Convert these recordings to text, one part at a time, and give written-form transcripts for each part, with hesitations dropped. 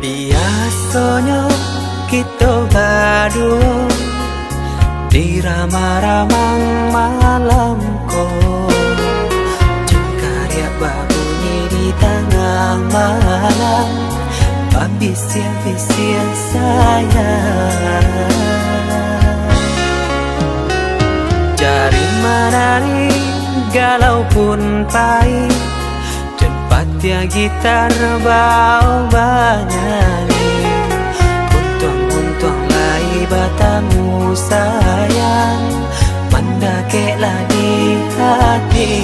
Biasanya kita berdua di ramah-ramang malam kau, cengkarya berbunyi di tengah malam, babisia-bisia sayang. Jari menari galau pun pahit, tempatnya gitar bau bernyanyi. Untung-untung lai batamu sayang, mendakeklah di hati.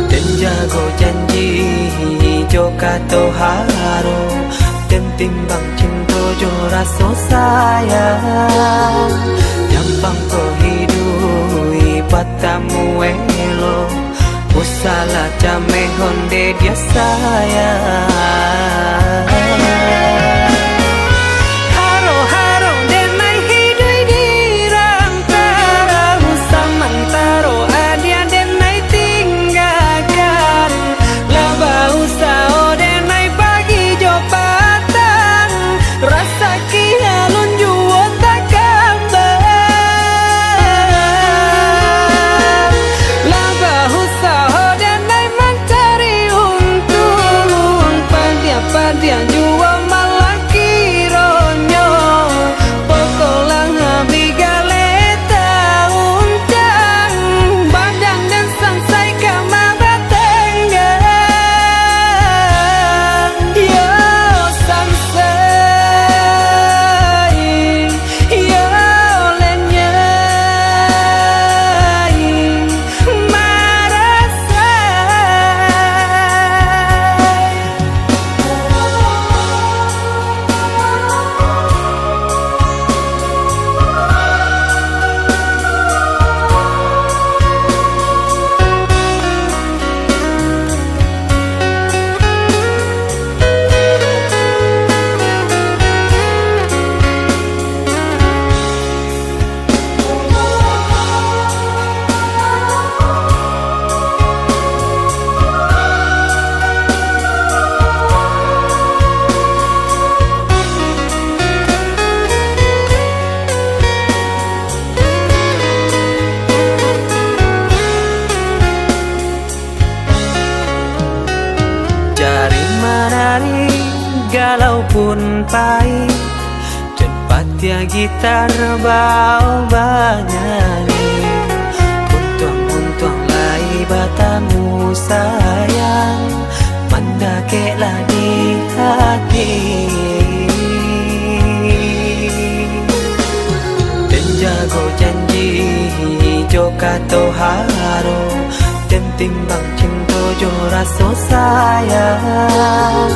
Dan jago janji joka toharo, dan timbang cinta jo rasa sayang. Nyampang ko hidui patamu elo, usala jame honde dia sayang. Haro-haro denai hidui di rantara, samantaro adia denai tinggalkan. Laba usao denai pagi jo patang, rasa kialun juo tak kabar. Laba usao denai mencari untung, padian juo malah kironyo. Pokolang habi galeta uncang, badan dan sansai kamar tenggang. Yo sansai, yo lenyai, marasai. Jari menari galau pun pahit, tempatnya gitar bau bernyanyi. Untung-untung lai batamu sayang, mendakeklah di hati. Dan jago janji joka toharo, dan timbang cinta jo rasa sayang.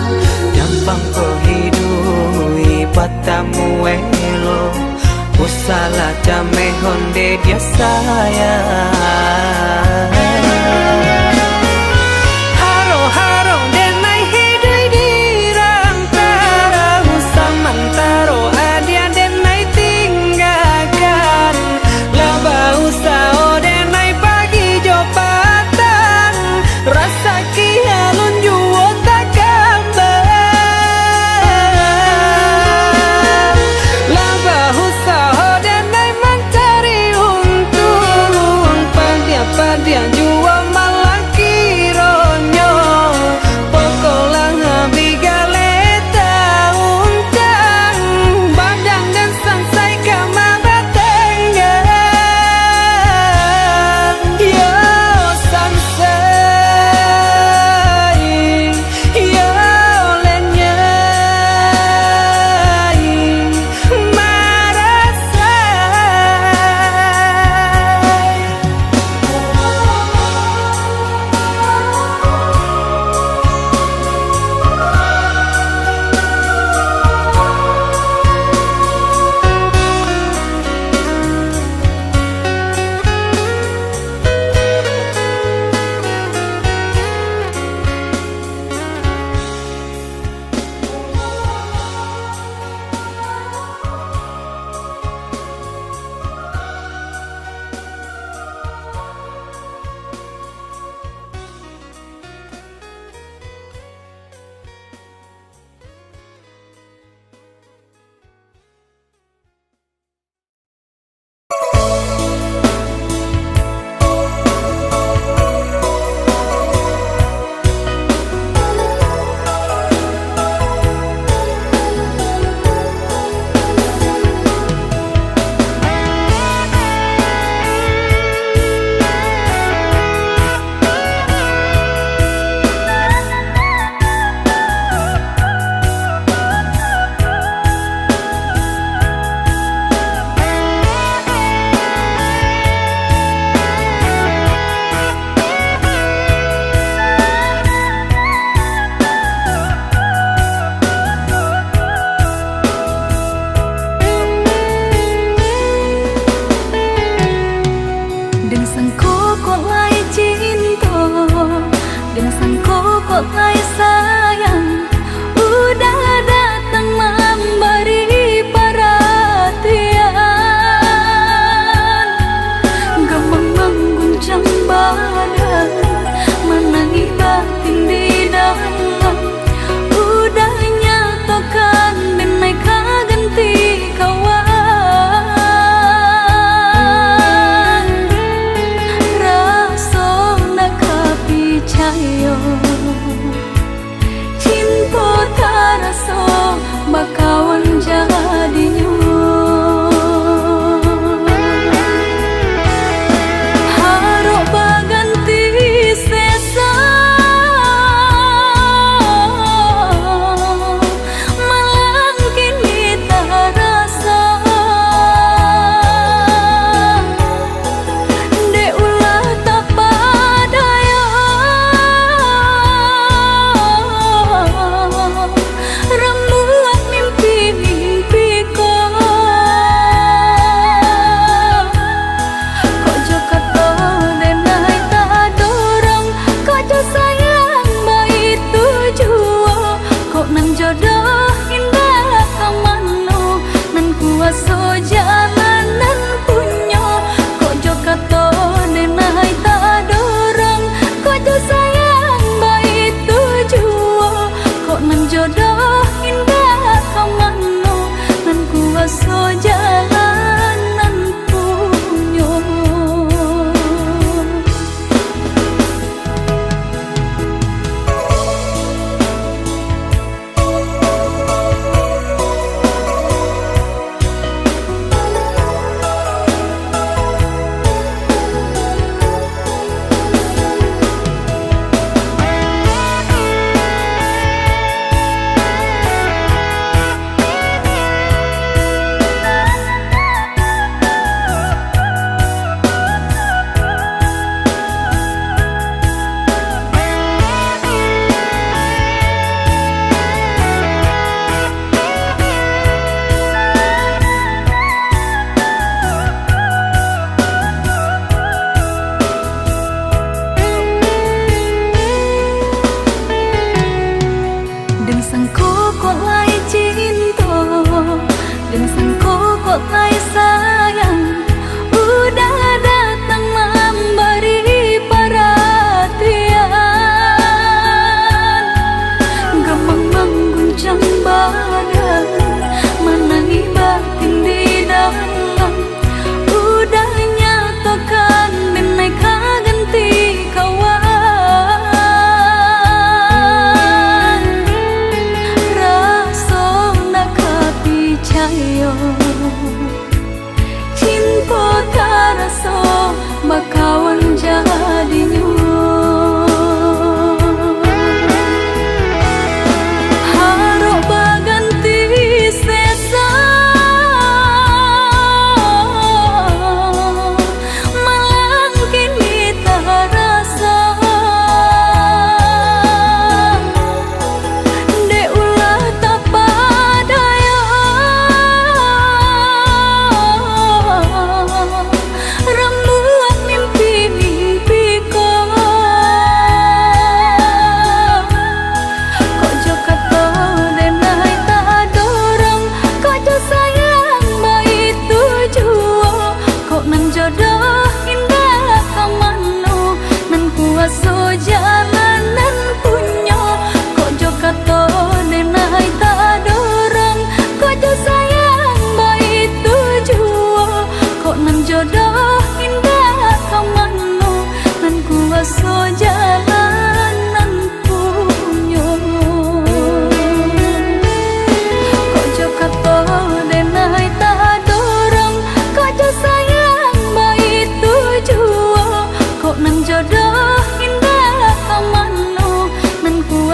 Nyampang ko hidui patamu elo, usala jame honde dia sayang. Haro-haro denai hidui di rantara, samantaro adia denai tinggalkan. Laba usao denai pagi jo patang, rasa kialun juo tak kabar. Laba usao denai mencari untung, padian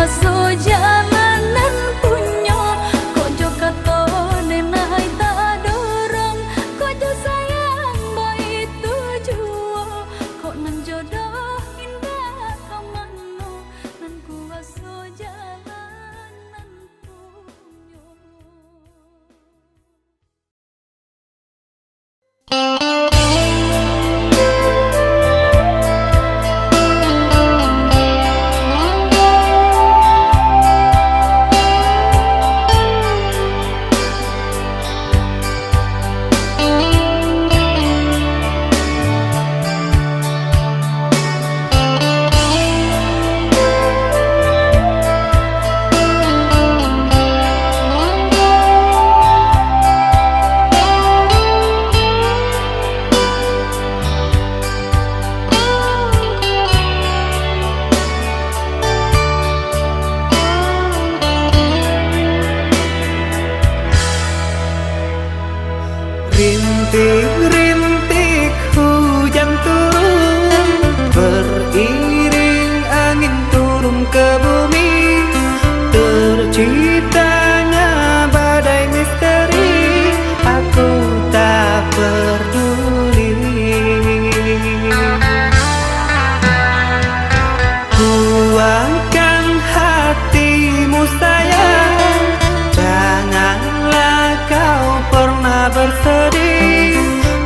aso jalanan punyo kok jo katone nai tak dorong kok jo sayang baik tujuo kok nan jodoh indah kamano nan ku aso jalanan punyo. Rintik-rintik hujan turun, beriring angin turun ke bumi. Terciptanya badai misteri, aku tak peduli. Kuangkan hatimu sayang, janganlah kau pernah bersedih.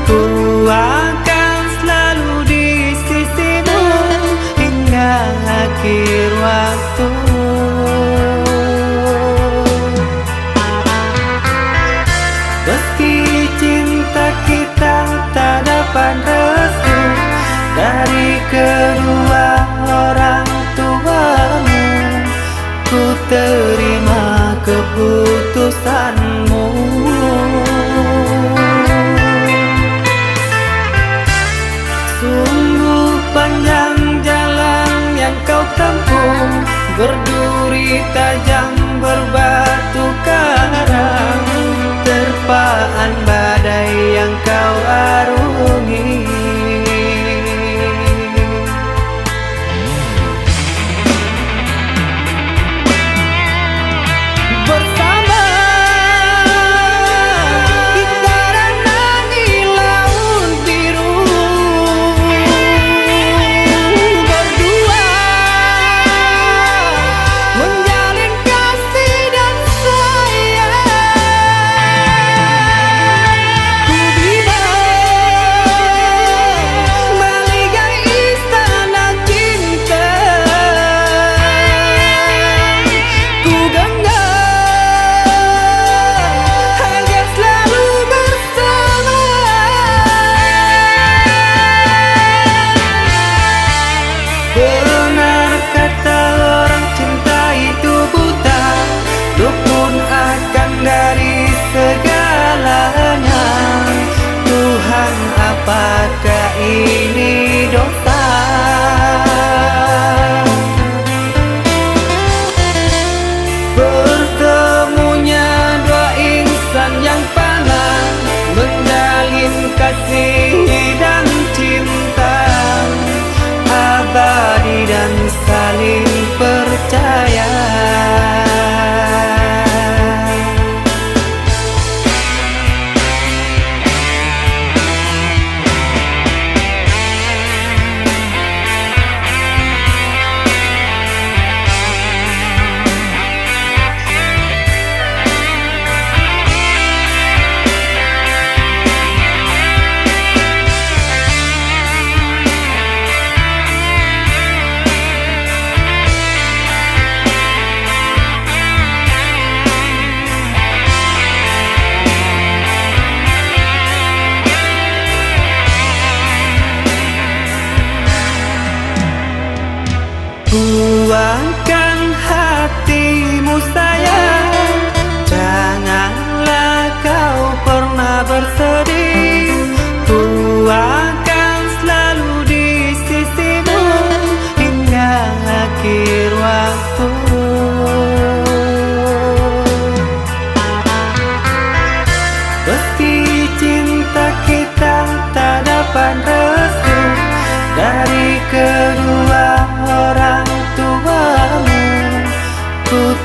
Ku akan selalu di sisimu hingga akhir waktu. Meski cinta kita tak dapat restu dari kedua orang tuamu, ku terima keputusanmu. Sungguh panjang jalan yang kau tempuh, berduri tajam berbatu karang, terpaan badai yang kau arungi. Bersama kita renangi laut biru, berdua menjalin kasih dan sayang.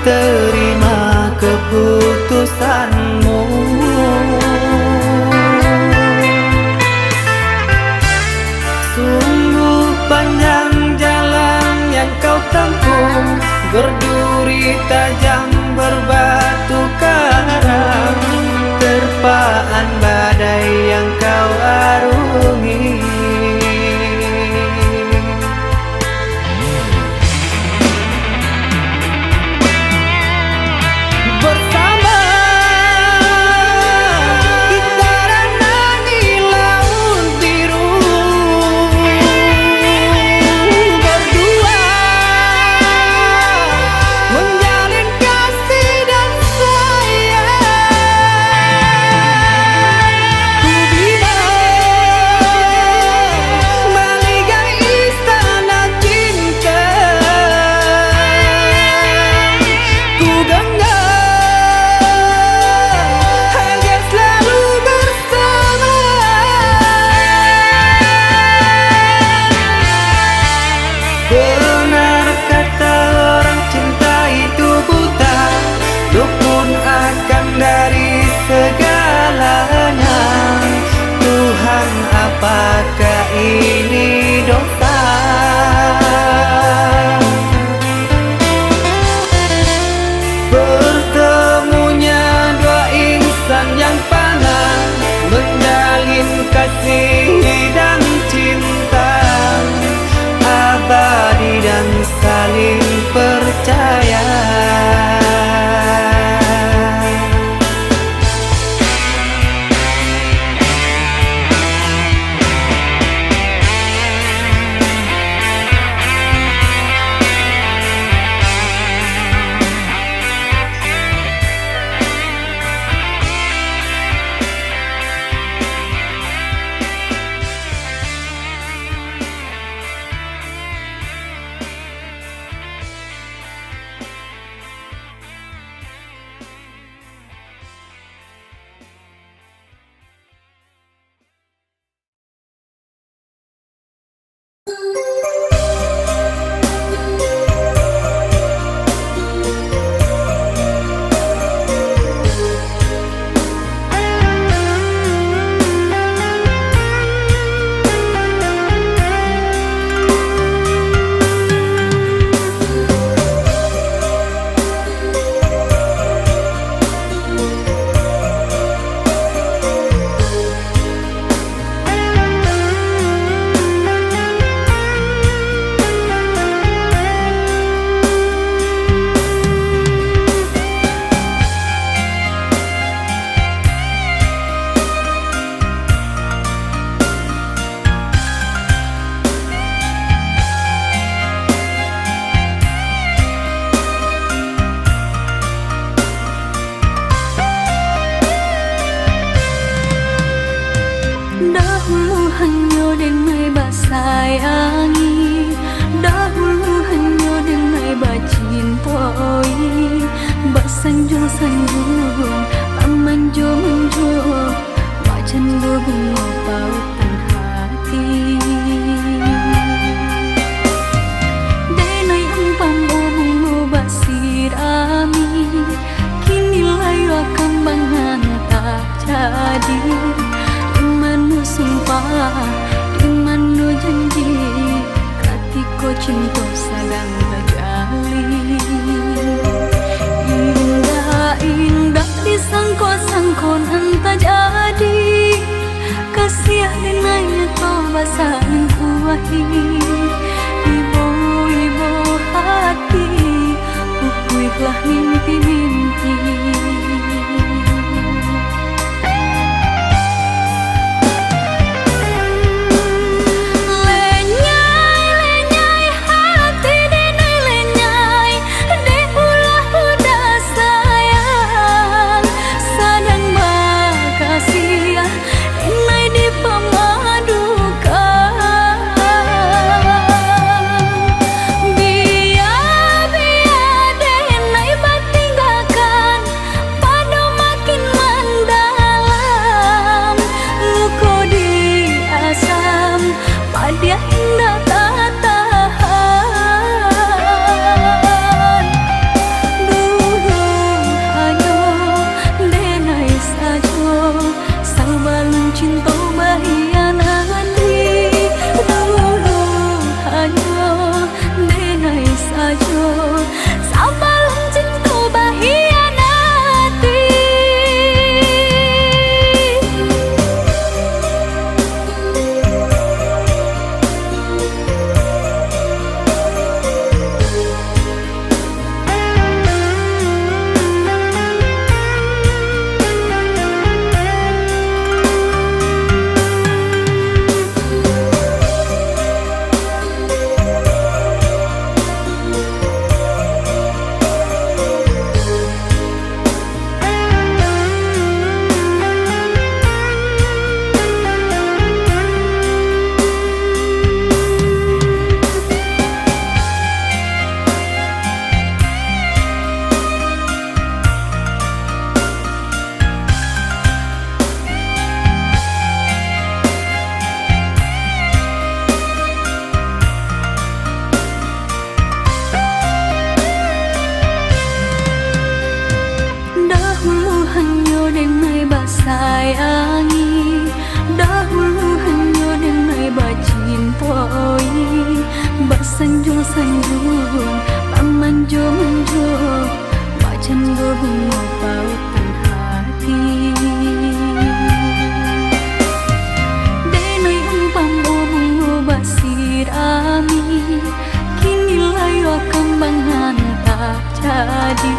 terima keputusanmu. Sungguh panjang jalan yang kau tempuh, berduri tajam berbatu karang, terpaan badai yang kau arungi. Bersama kita renangi laut biru, berdua menjalin kasih dan sayang. Ku bina maligai istana cinta, ku genggam agar selalu bersama. Benar kata orang, cinta itu buta, dukun akan dari segalanya. Tuhan, apakah ini dosa? Bertemunya dua insan yang panas, menjalin kasih dan cinta, abadi dan saling percaya. Dahulu hanya dengai basayangi, dahulu hanya dengai bacintoi, basanjung-sanjung, pamanjung-manjung, wajan bunga pautan hati. Denai umpam bunga basirami, kini layu kambangan tak jadi. Dimanu sumpah, dimanu janji, katiko cinta sedang berjalin. Indah-indah disangko-sangko nan tak jadi, kasih dengannya kau basahin kuahi. Ibu-ibu hati, pupuihlah mimpi-mimpi. sayangi, dahulu hanya denai bacintoi, basanjung-sanjung, pamanjo-manjo, bacando bunga pautan hati. Denai umpamu bunga basirami, kini layu kembang hantar jadi.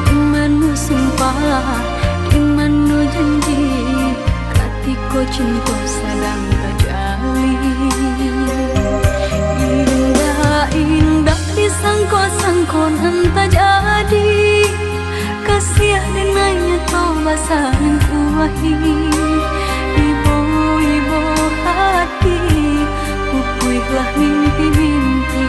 Dimanu sumpah, dimanu janji, katiko cinta sedang terjali. Indah-indah disangko-sangko entah jadi, kasih dengannya tau basahan kuahi. Ibu-ibu hati, pupuihlah mimpi-mimpi.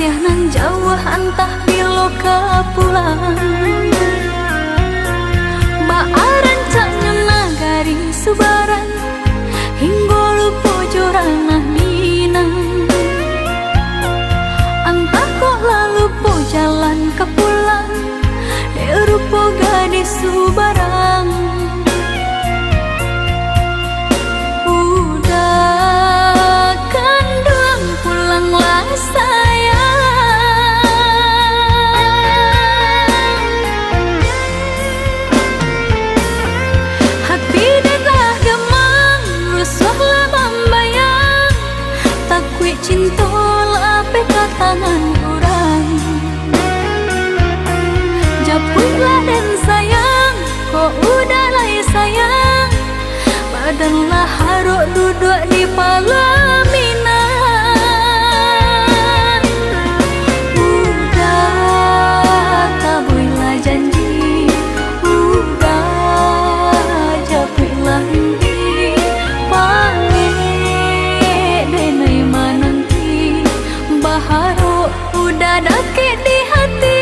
kasih nan jauh antah bilo ke pulang Baaran caknya nagari subaran hingga lupa jorana minang Antah kok lalu po jalan ke pulang rupa gadis subarang Udah kandung pulanglah sayang Hati dah gemang rusuhlah membayang Takui cinta lape ke tangan orang Japulah dan sayang, kok udah lah sayang Badanlah haruk duduk di pelaminan Udah tabuilah janji Udah japuilah mimpi Pamit denai mananti Baharuk udah dakik di hati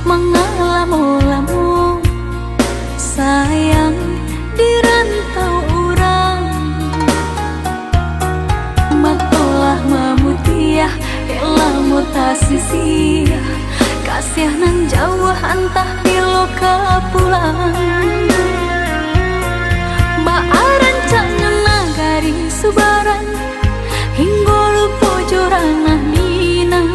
Mengalamo-lamo sayang di rantau orang Matolah memutiah elah mutasi sia Kasih nan jauh antah bilo ke pulang Baaran caknya nagari subaran hingga lupa jorana minang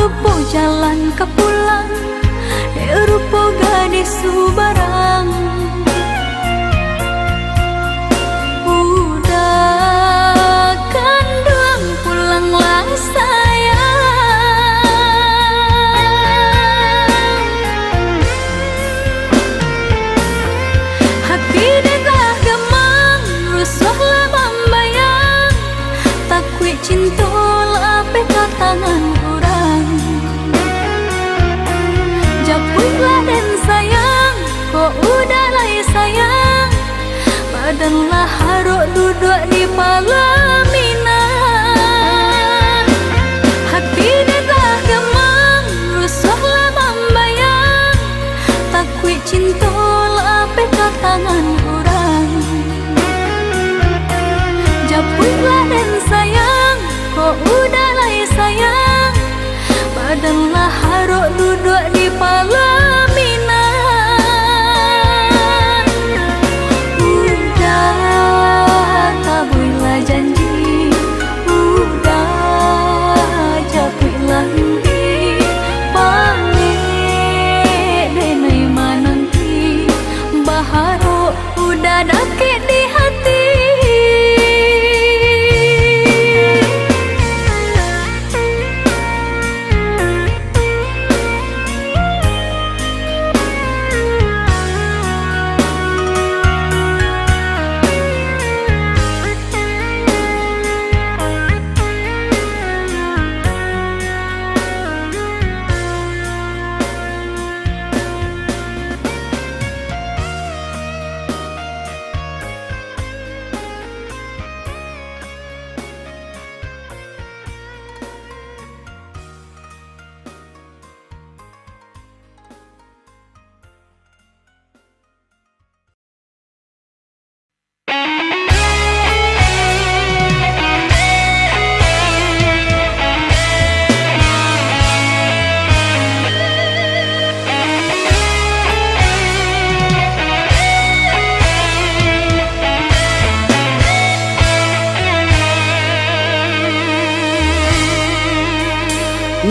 Lupa jalan ke pulang rupa gadis subarang Udah kandung pulanglah sayang Hati dah gemang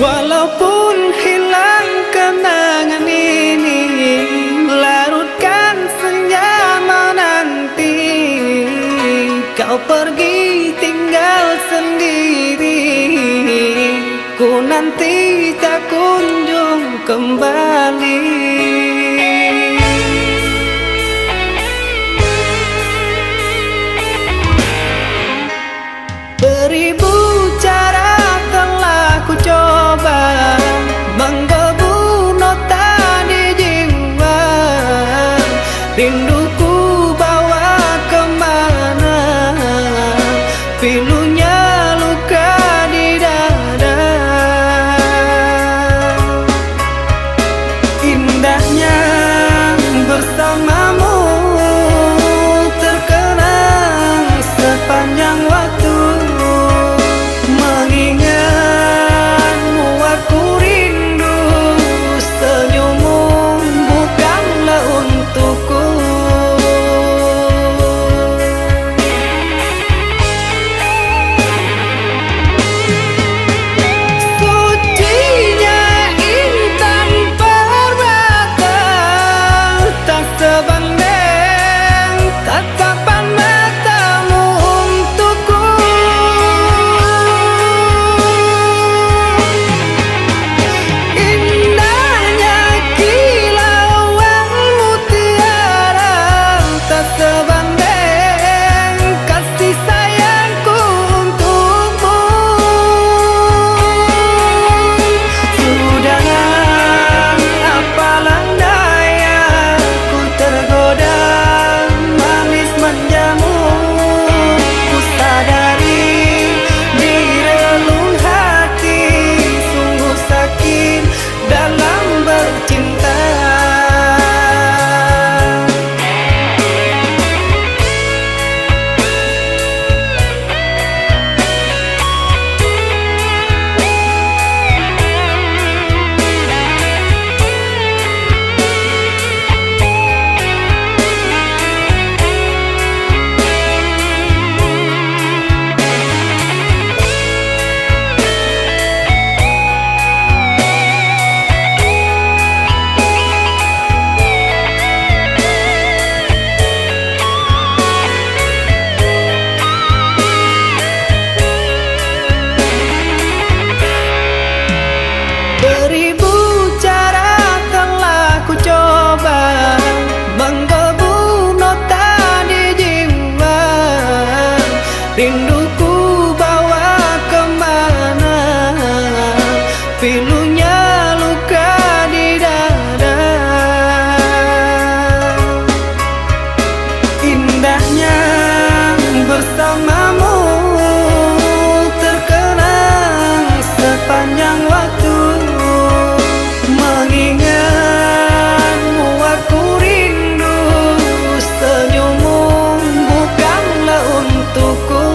Walaupun hilang kenangan ini, larutkan senja menanti. Kau pergi tinggal sendiri, ku nanti tak kunjung kembali. Beribu cara telah ku coba menggebu nota di jiwa. Rinduku bawa kemana, pilunya luka di dada. Indahnya bersamamu terkenang sepanjang waktu. Mengingatmu aku rindu, senyummu bukanlah untukku. Sucinya intan permata, tak sebanding tatapan matamu untukku. Indahnya kilauan mutiara, tak sebanding kasih sayangku untukmu. Sudah apalah daya, ku tergoda manis manjamu. Ku sadari di relung hati sungguh sakit dalam bercinta. Beribu cara telah ku coba menggebu nota di jiwa. Rinduku bawa kemana, pilunya luka di dada. Indahnya bersamamu terkenang sepanjang waktu. Mengingatmu aku rindu, senyummu bukanlah untukku.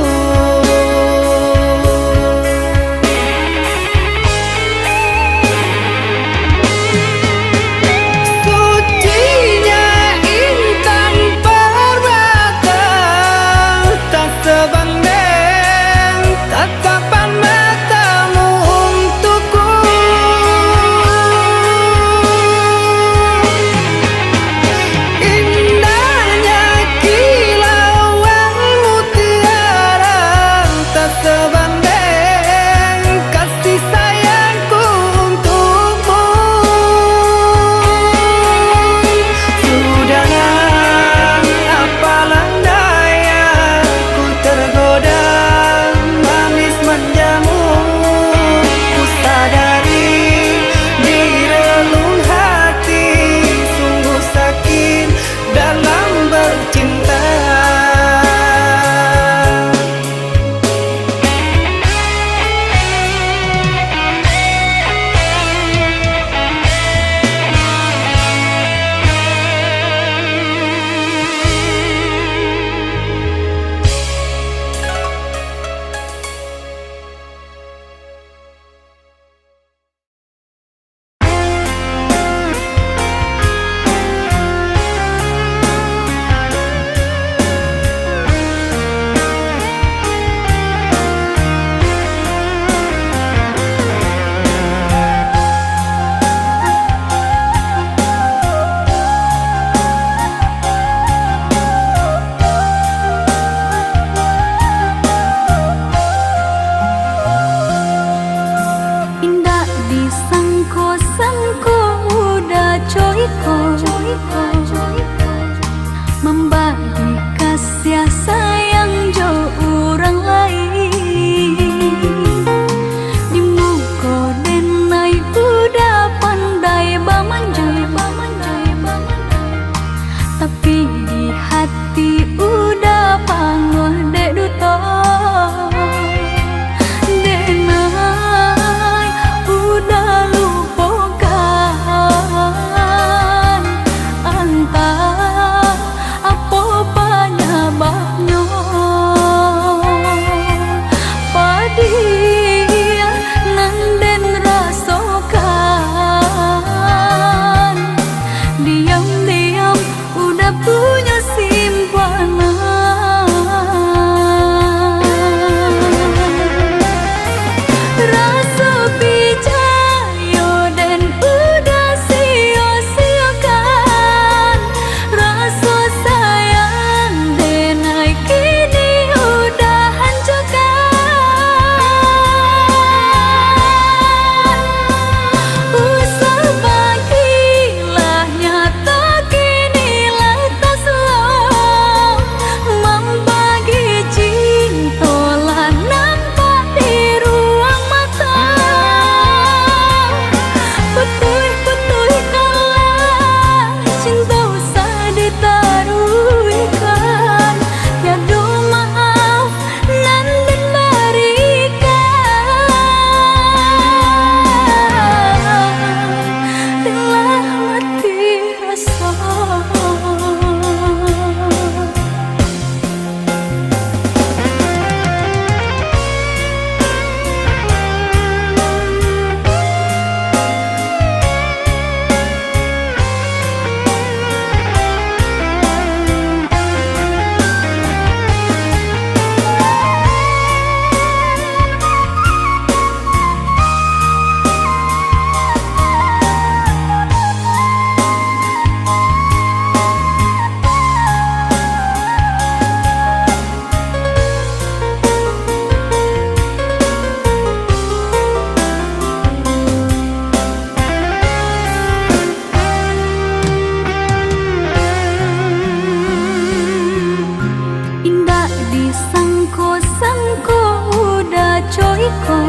joiko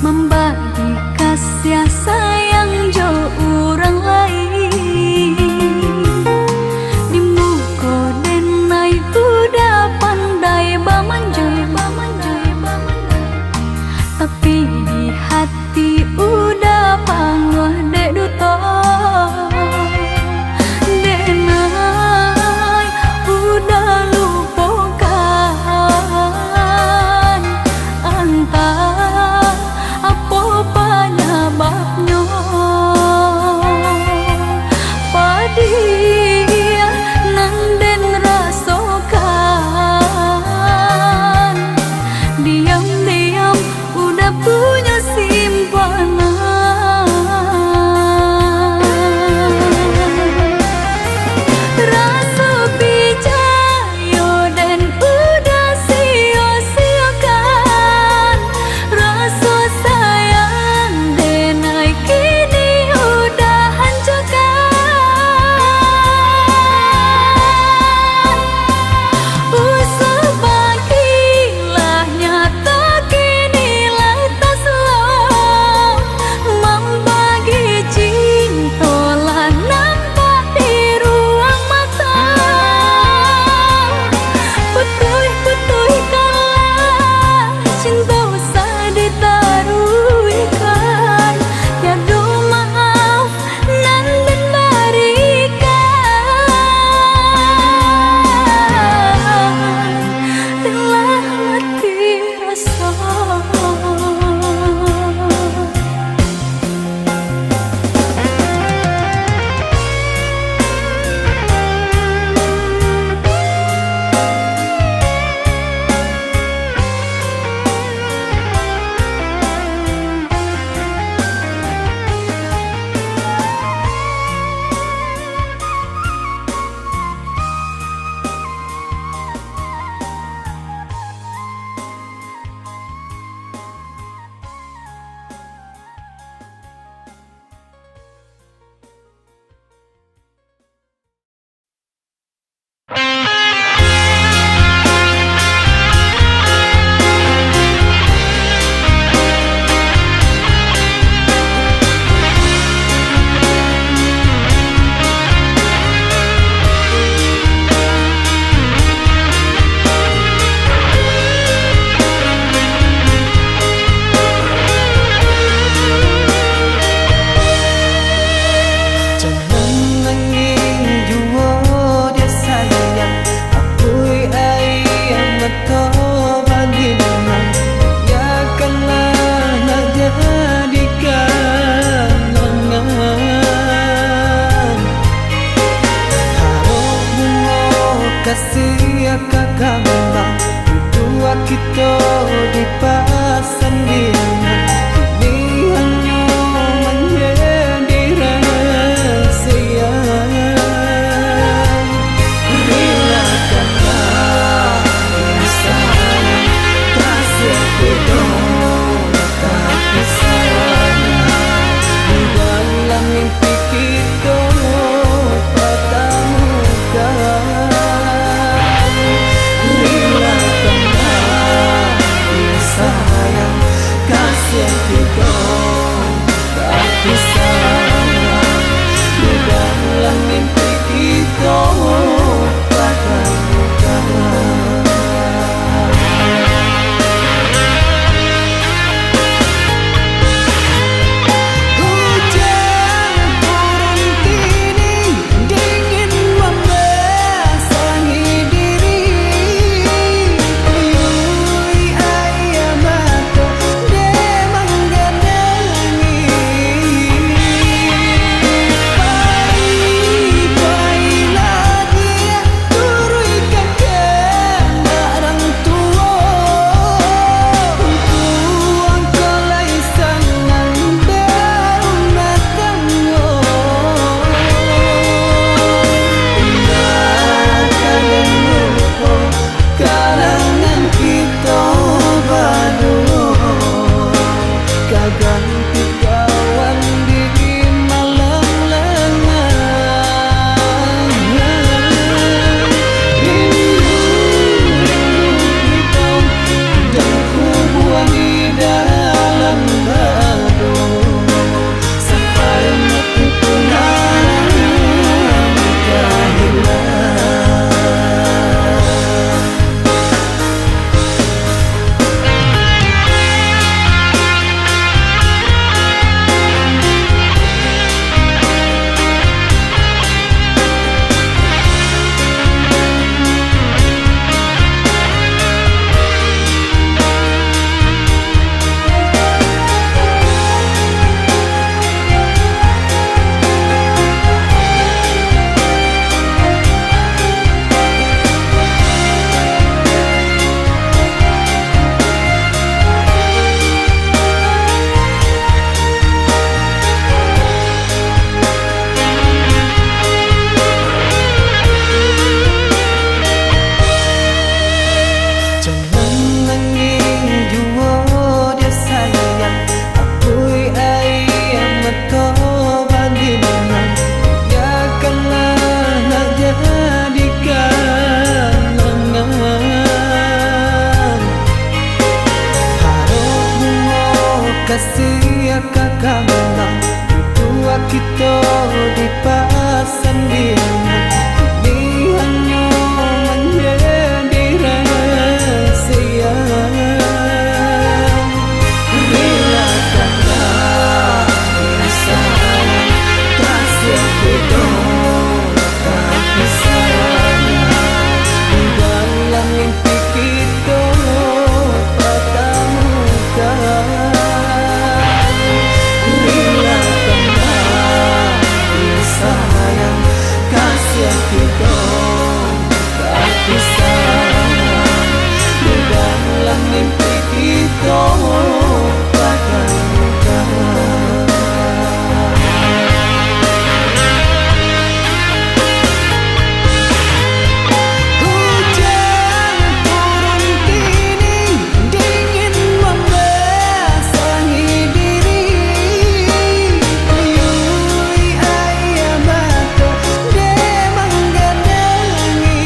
membagi kasih sayang jo orang lain di muka denai udah pandai bamanjoy tapi di hati udah panggah dek duto denai udah lupakan antah apa penyebabnya padia nanden rasakan diam-diam udah punya simpanan rasa pijayo dan udah sia-siakan rasa sayang denai kini udah hancurkan usah bagilah nyata kini lah tak slow membagi cinta lah nampak di ruang mata putui-putuikanlah cinta usah ditaruhkan tiada maaf nan dan berikan telah mati rasa. Jangan nanging juo dia sayang akui ayam atau bagaimana ya kanlah nak jadikan lengan harap bunga kasih kakak dua kita di pasan diana ini hanya menjadi rahasia relakanlah sayang kasih hidup tapi sayang di dalam mimpi kita patah muka relakanlah sayang sia kakanglang dua kita di pasandingan kini hanya menjadi rahasia. Bila kata sayang kasih kita tapi sayang di dalam mimpi kita patah muka. Bila kata sayang kasih kita tapi sayang di dalam mimpi kita patah muka. Hujan turun kini dingin membasahi diri. Uyui ayam mata demang gandangi.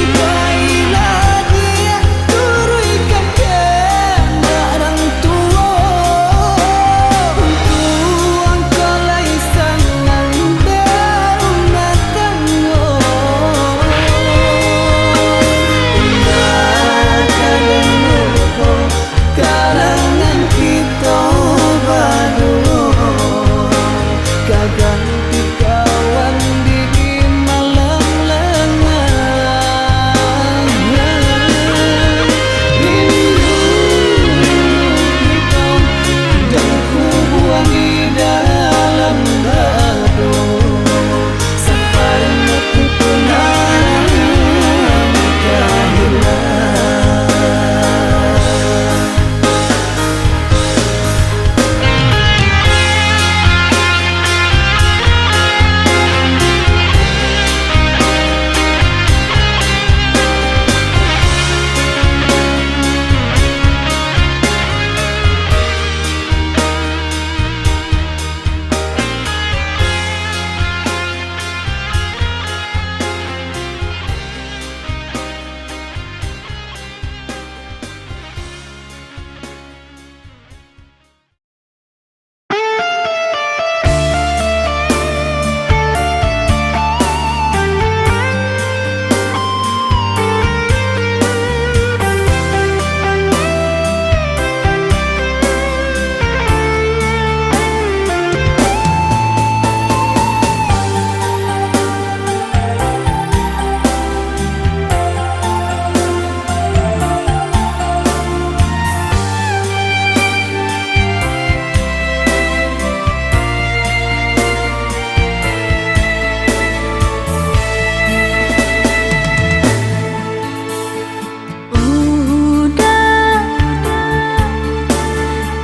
Pai-pailah dia turunkan kendaraan tua. Tuang kalai sangan berumah tangga. Indah menunggu kalangan kita baru kaganti kawan di malam lengang. Rindu kita dan ku buang di dalam dadu sampai mati pun tak hilang.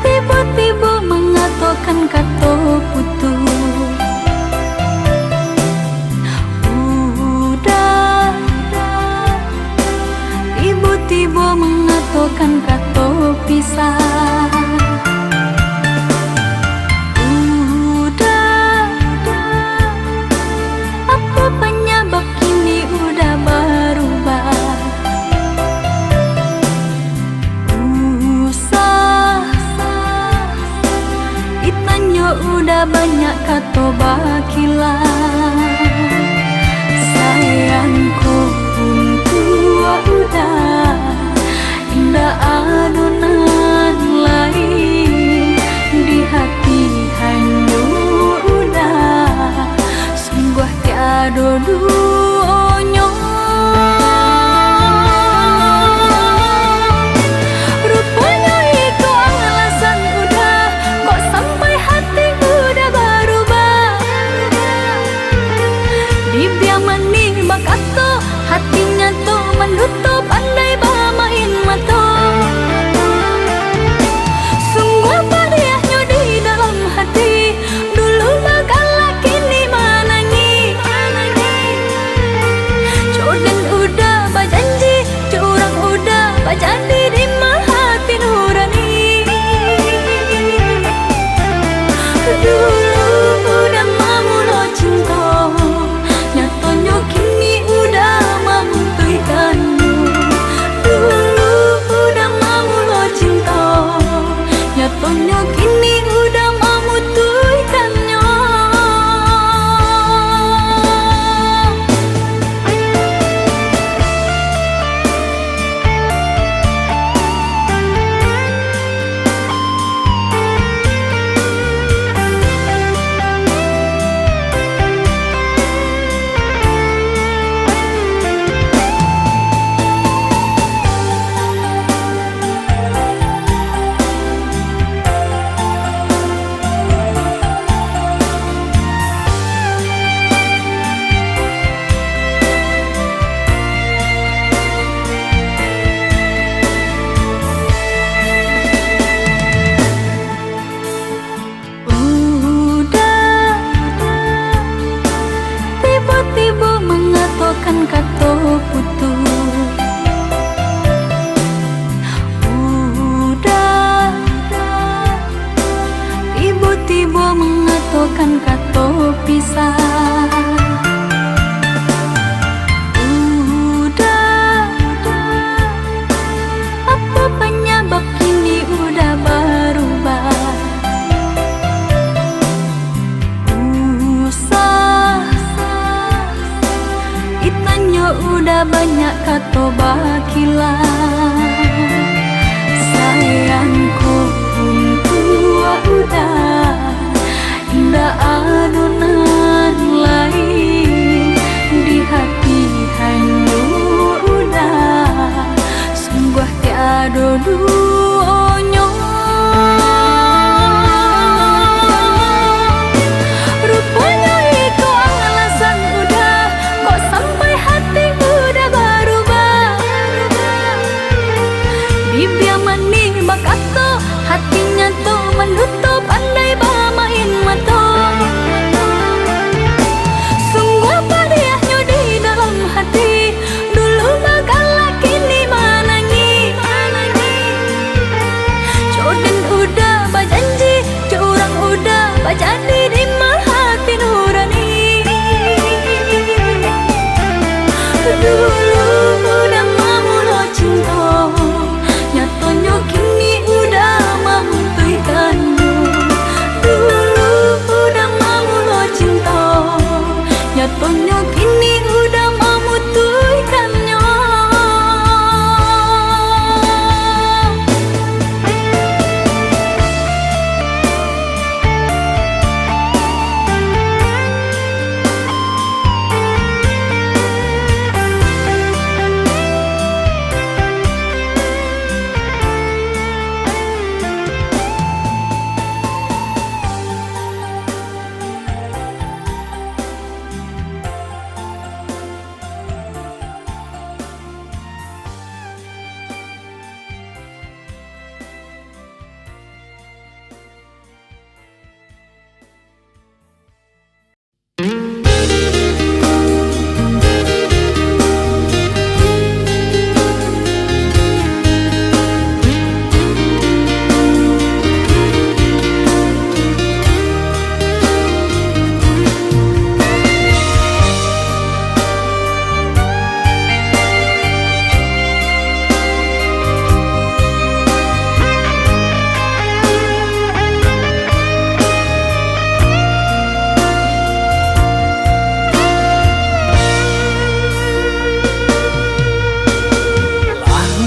Tiba-tiba mengatakan kata putus. Udah tiba-tiba mengatakan kata pisah. Udah apa penyebab kini udah berubah. Udah banyak kata bakilah. Sayangku tua udah indah adonan lain di hati hanya udah sungguh tiada duanya. Rupanya itu alasan udah kok sampai hati udah berubah. Dibiamani bakato hatinya tuh menutup andai bermain mata. Sungguh padiahnya di dalam hati dulu bakal kini menangi. udah banyak kata bakilah. Sayangku pun tua udah, indah adonan lain di hati hanya udah, sungguh tiada duanya. Rupanya itu alasan udah, kok sampai hati udah berubah. Bibir manis bakato, hatinya tuh menutup andai bermain mata. Sungguh padiahnya di dalam hati, dulu bagala kini menangi. Jodoh udah berjanji, curang udah berjadi di hati nurani. Dulu udah mau lo cinta, nyatanya kini udah memutihkanmu. Dulu udah mau lo cinta, nyatanya kini udah memutihkannya.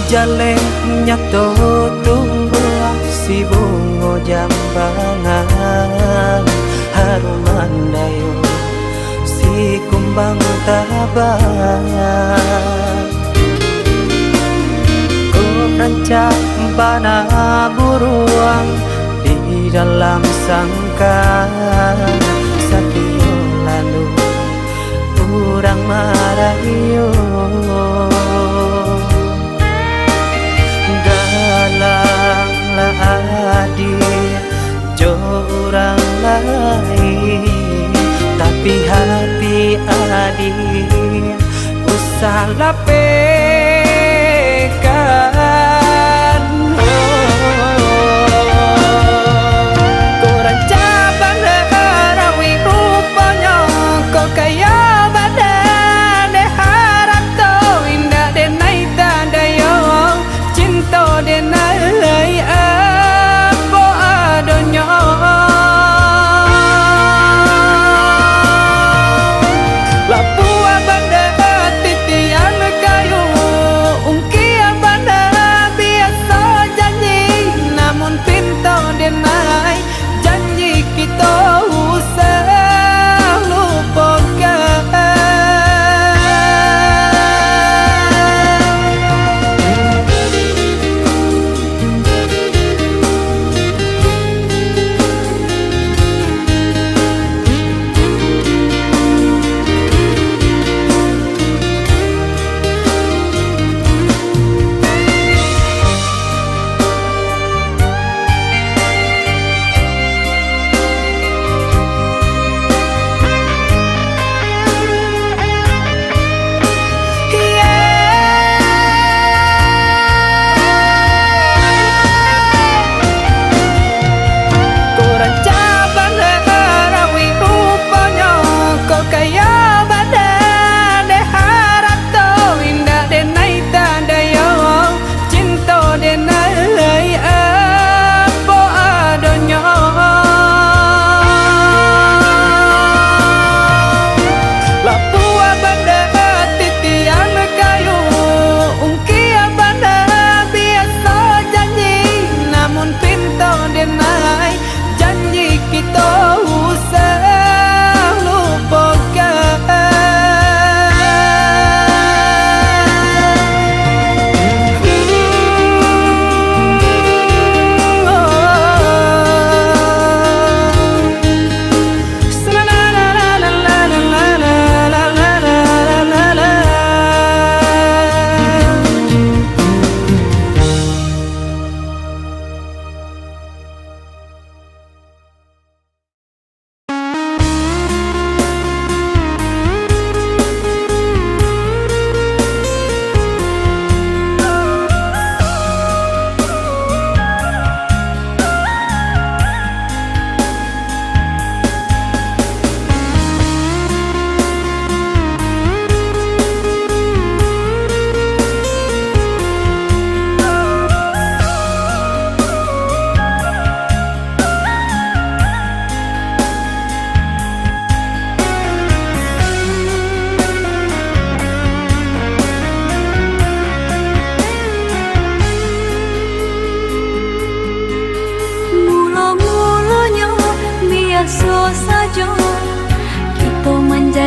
Jalenya to tumbuh si bunga jambangan, harum mandayo si kumbang tabang. Ku rancang bana buruang di dalam sangkar, satyo lalu urang marayo. Galanglah hadir jo orang lain, tapi hati adik usah lapekan. Kurang cabang harawi rupanya, kok kaya badan harap to indah denai tandayo. Cinta denai apa adanya, lapua banda titian kayu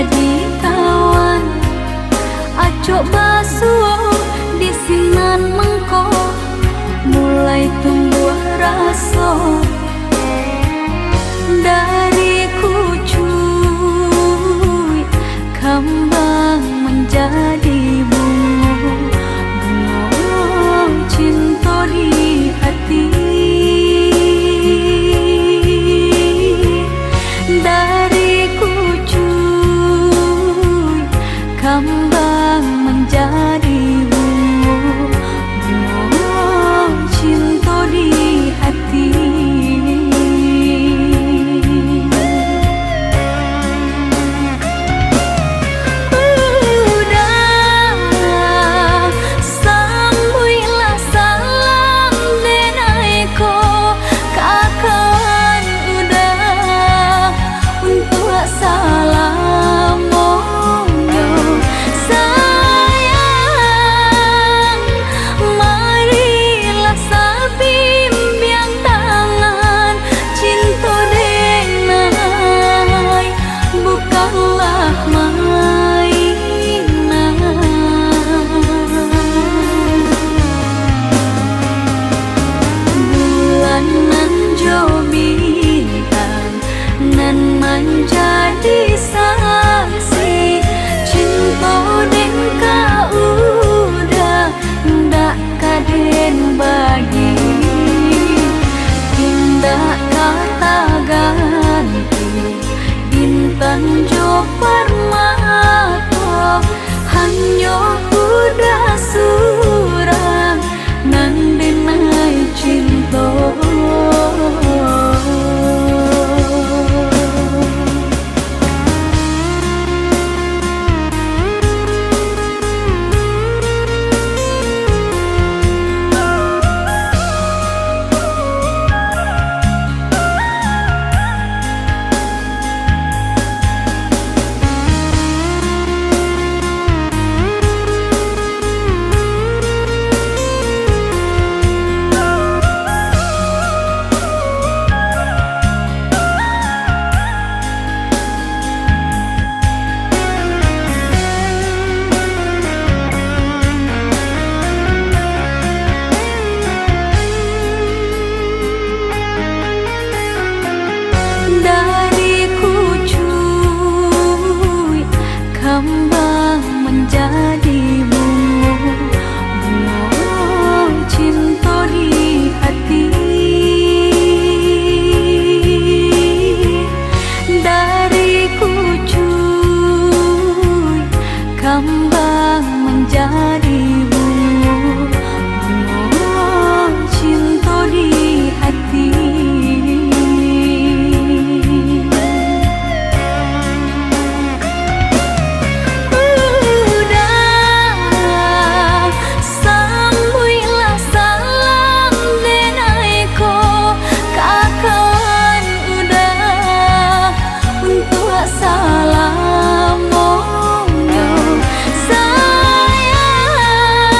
jadi kawan. Acok basuh di sinan mengko, mulai tumbuh rasa dari kucuy kembang menjadi bunga, bunga cinta di hati. Dari kucuy kembang menjadi bunga, bunga cinta di hati. Menjadi saksi cinta den kaudah ndak kaden bagi, tindak kata ganti bintang jo permata, hanya udah surang nang denai cinta. Dari kucuy kembang menjadi bunga, bunga cinta di hati. Dari kucuy kembang menjadi bunga, bunga cinta di hati. Salam, oh, sayang.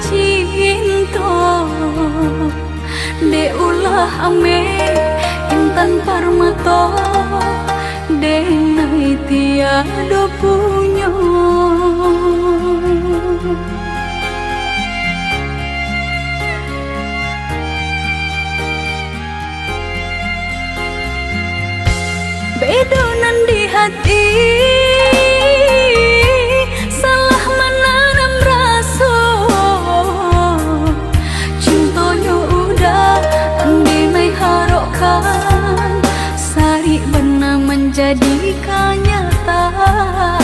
cinta de ulah ame intan parmato denai tiada punya bedonan di hati salah menanam rasa cintonya udah andinai harokan sari benar menjadi kenyataan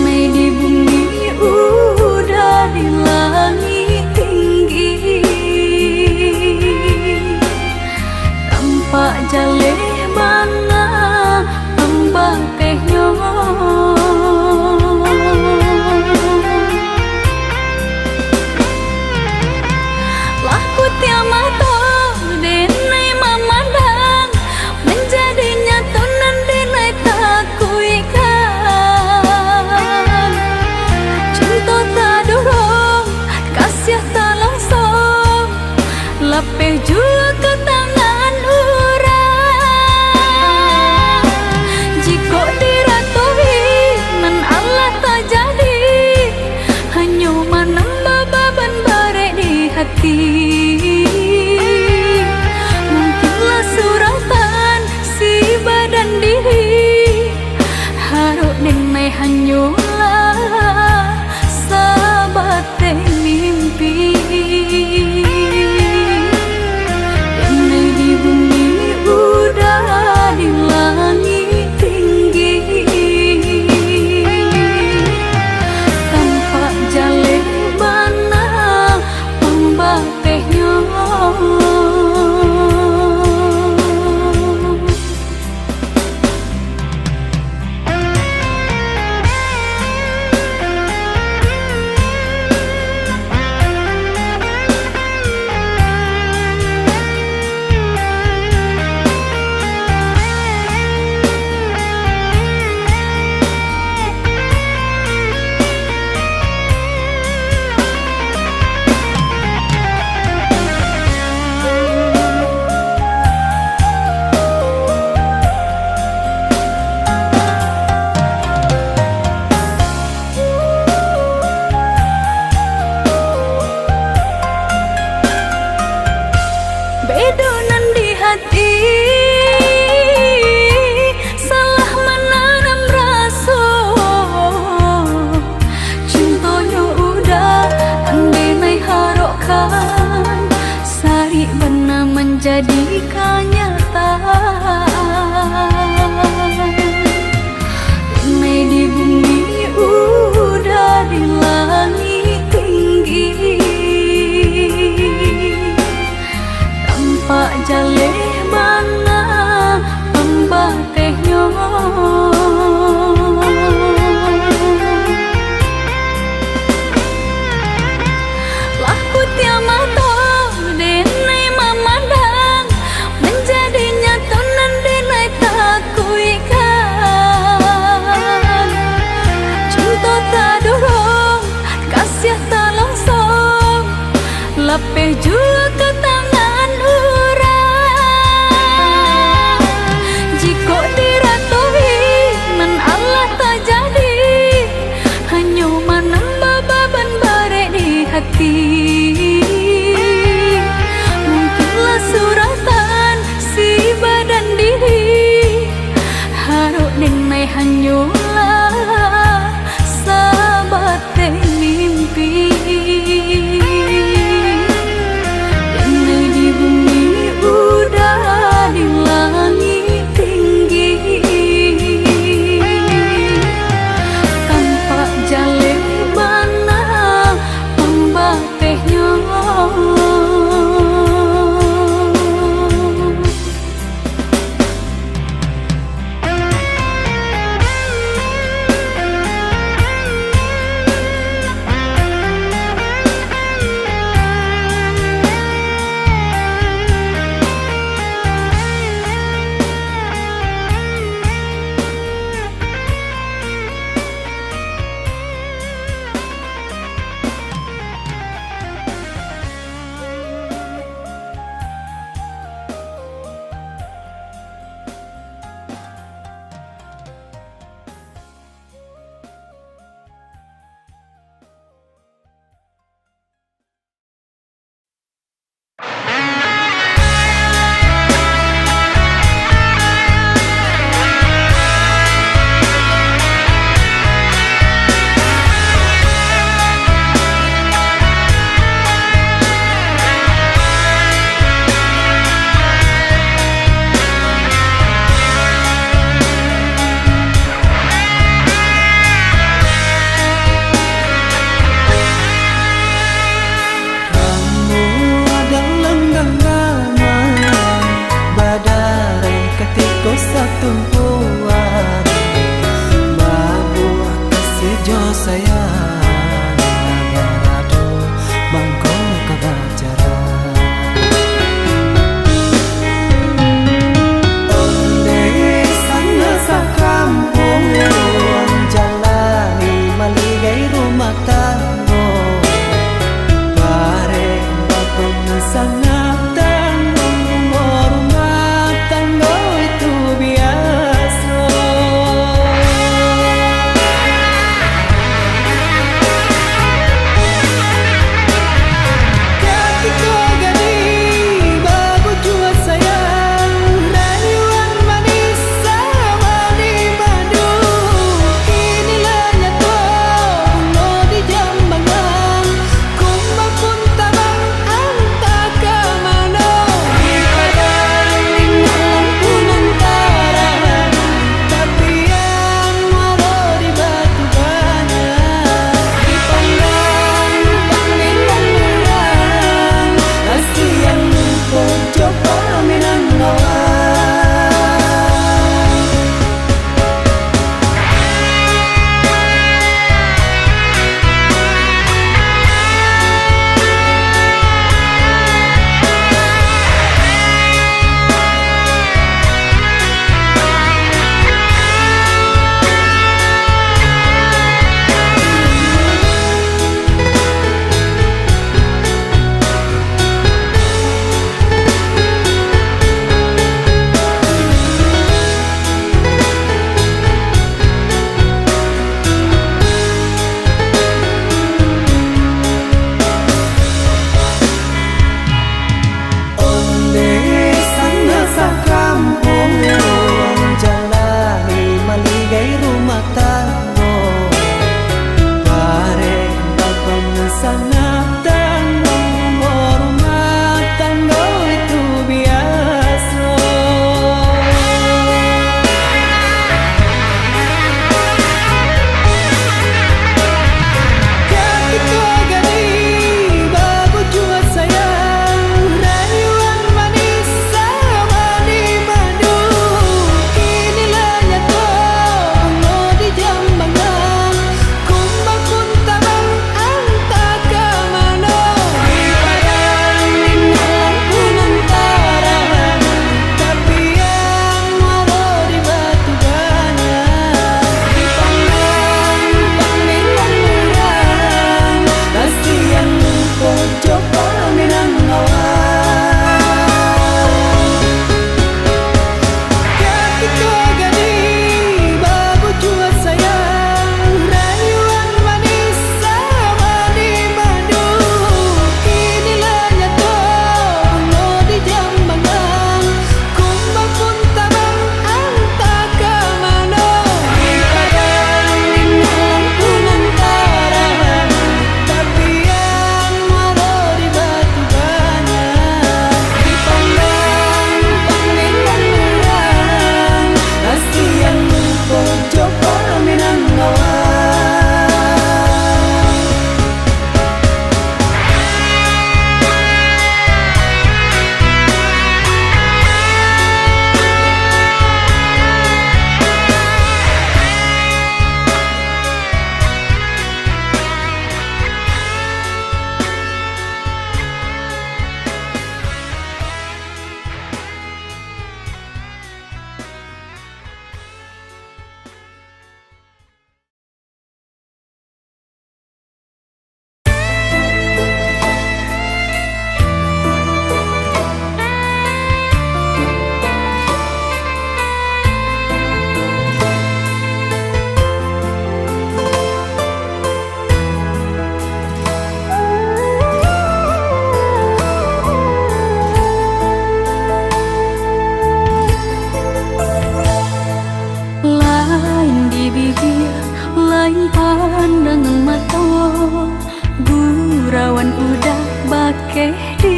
Mei di bumi udah di langit tinggi Pak jaleh bang Lapeh jua ke tangan orang. Jika diratui nan Allah tak jadi, hanya menambah beban barek di hati. Mungkinlah suratan si badan diri, haruk denai hanyalah sahabat mimpi. Denai di bumi udara di langit tinggi, tampak jale bana pembatehnya. Bedonan di hati, salah menanam rasa. Cintanya udah andai mai harokkan, sari benar menjadi kenyataan. Denai di bumi udah di langit tinggi, Pak jaleh bana pembatehnya. Laku tiamato denai memandang, menjadi nyata nan denai tak kuikan. Cinta tak dorong, kasih tak langsung, lapeh jua ke tangan orang. Jika diratui nan Allah tak jadi, hanya menambah beban barek di hati. Mungkinlah suratan si badan diri, haruk denai hanyalah sahabat mimpi.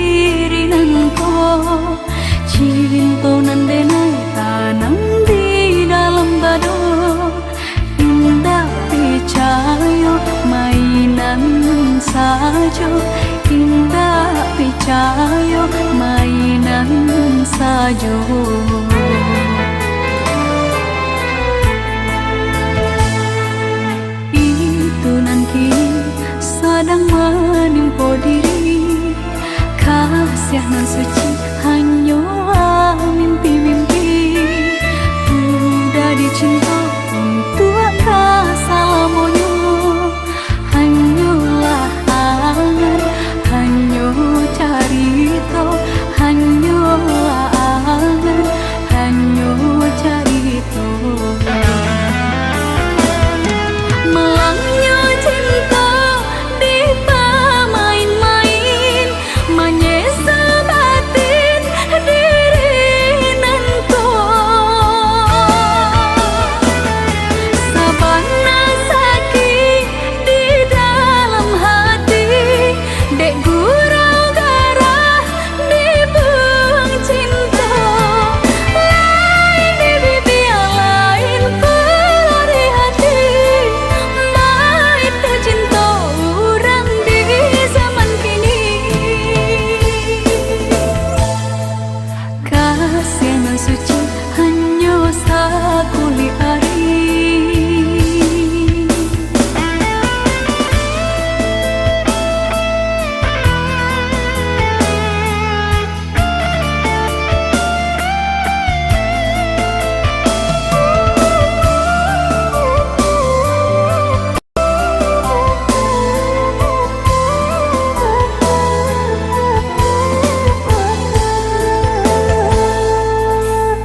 diri nan ko cinta nan denai tanam di dalam bado indah percaya mainan saja indah percaya mainan saja. Itu nanti sedang menimpa diri kasih nan suci hanya mimpi-mimpi udah dicinta untuk kasalamonyo hanyalah angan hanya carita hanyalah angan hanya carita melangnya cinta di pemain-main menyesa batin diri nanto sabana sakit di dalam hati dek gurau garah di buang cinta lain di bibi lain pelari hati mait cinta orang di zaman kini kasih nan suci hanya sakuli hari.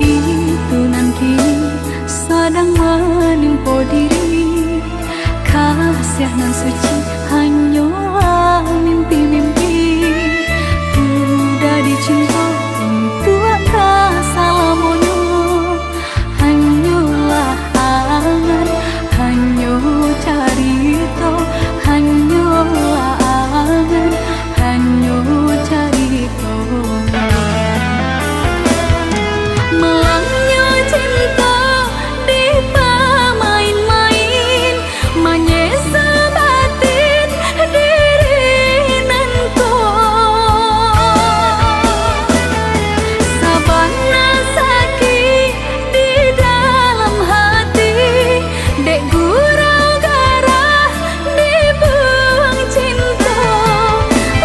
Itu nanti sedang menimpa diri kasih nan suci hanya mimpi-mimpi udah dicinta untuk kasalamonyo hanyalah angan hanya carita hanyalah angan hanya carita melangnya cinta di pemain-main menyesa batin diri nanto sabana sakit di dalam hati dek gurau garah di buang cinta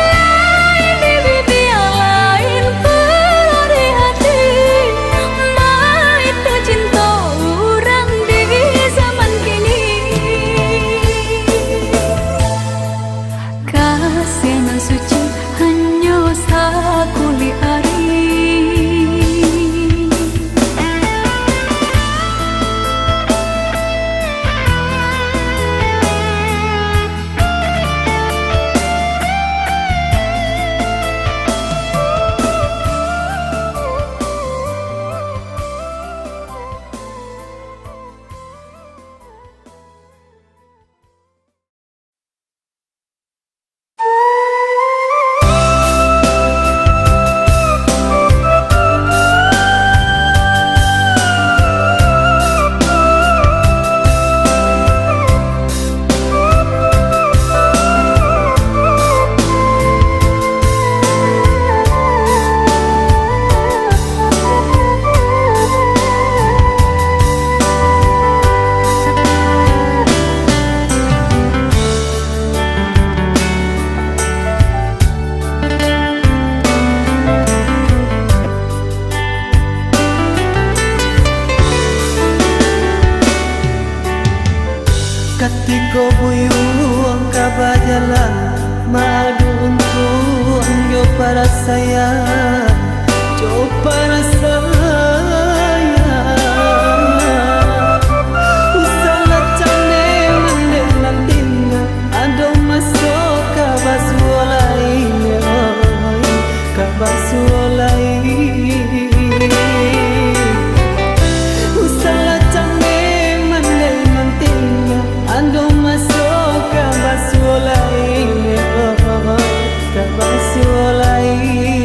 lain di bibi lain pelari hati mait cinta orang di zaman kini kasih nan suci hanya sakuli hari. Ketika buyung kabajalan madu untuk yo para saya jo para saya usala cane mendek nantina ado masuk kabasu lain kabasu lain usala cane mendek nantina ando masuk kabasu lain kabasu lain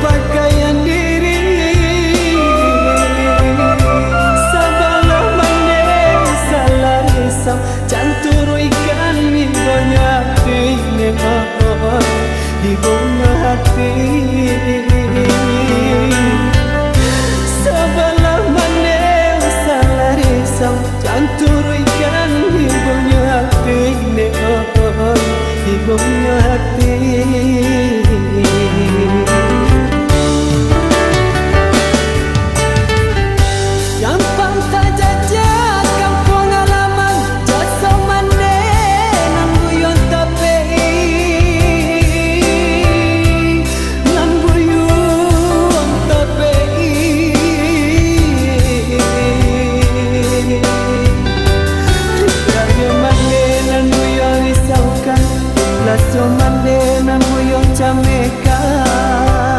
pakaian diri sabalah mane salah risau canturu ikan ibunya hati ibunya hati sabalah mane salah risau canturu ikan ibunya hati ibunya hati. Gampang tak jajak kampung halaman jasa mane nan buyon tapi nan buyon tapi raya mane nan buyon risaukan laso mane nan buyon camekan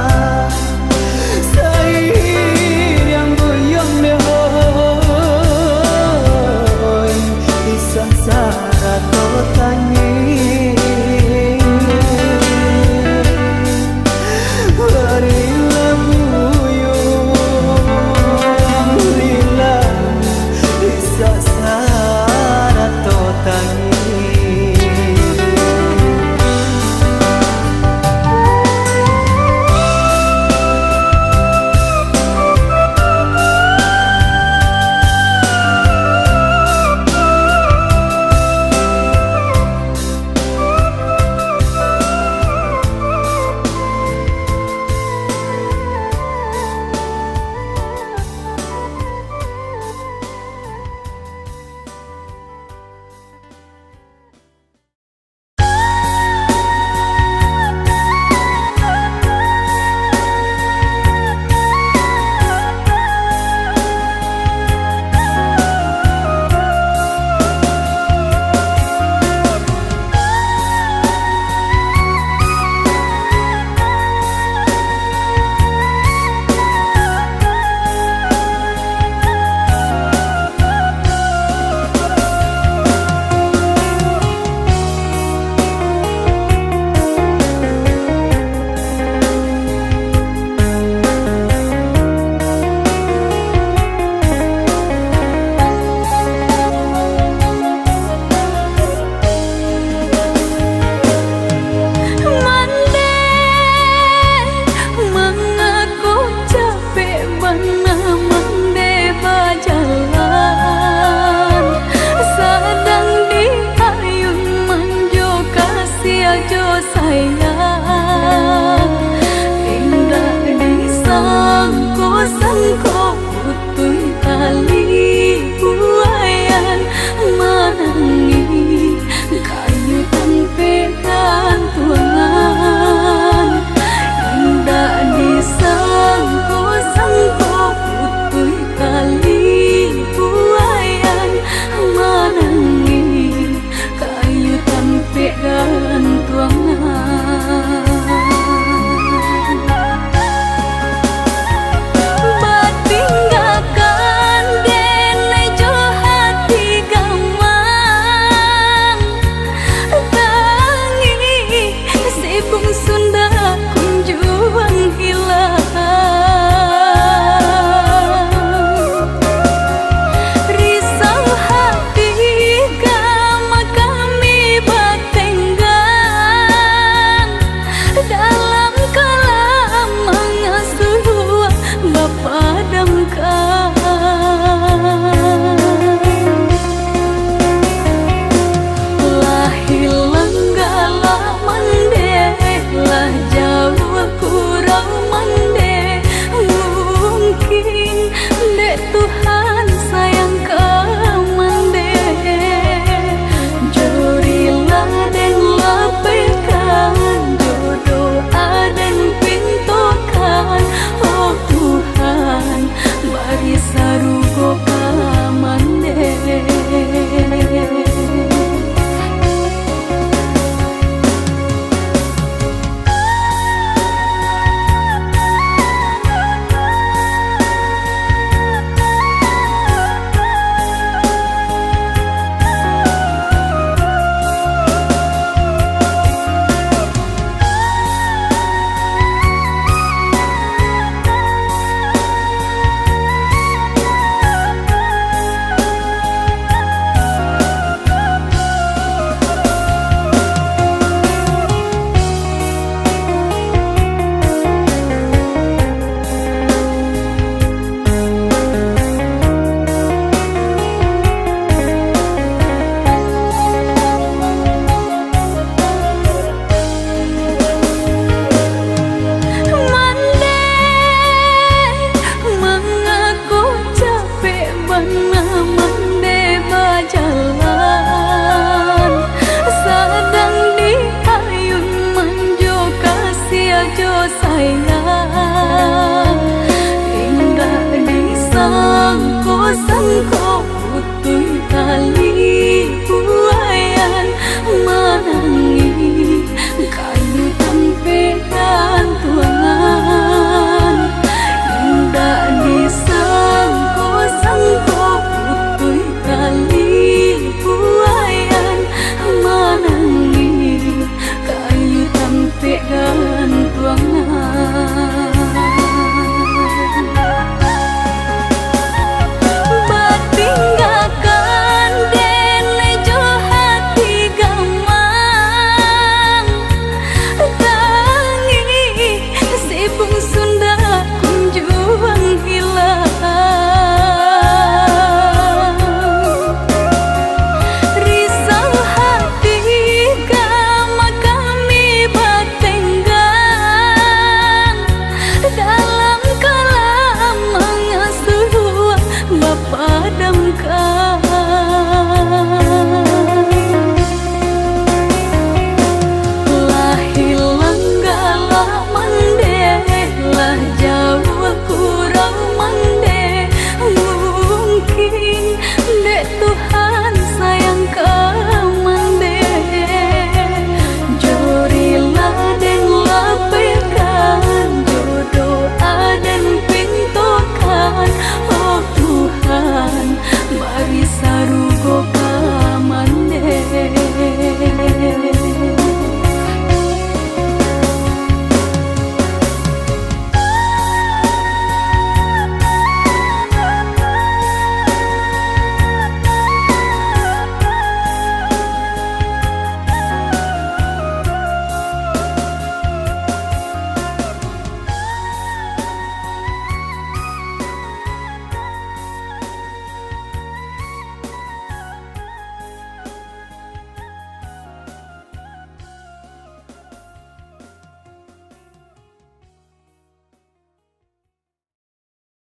sayang, indah di sana.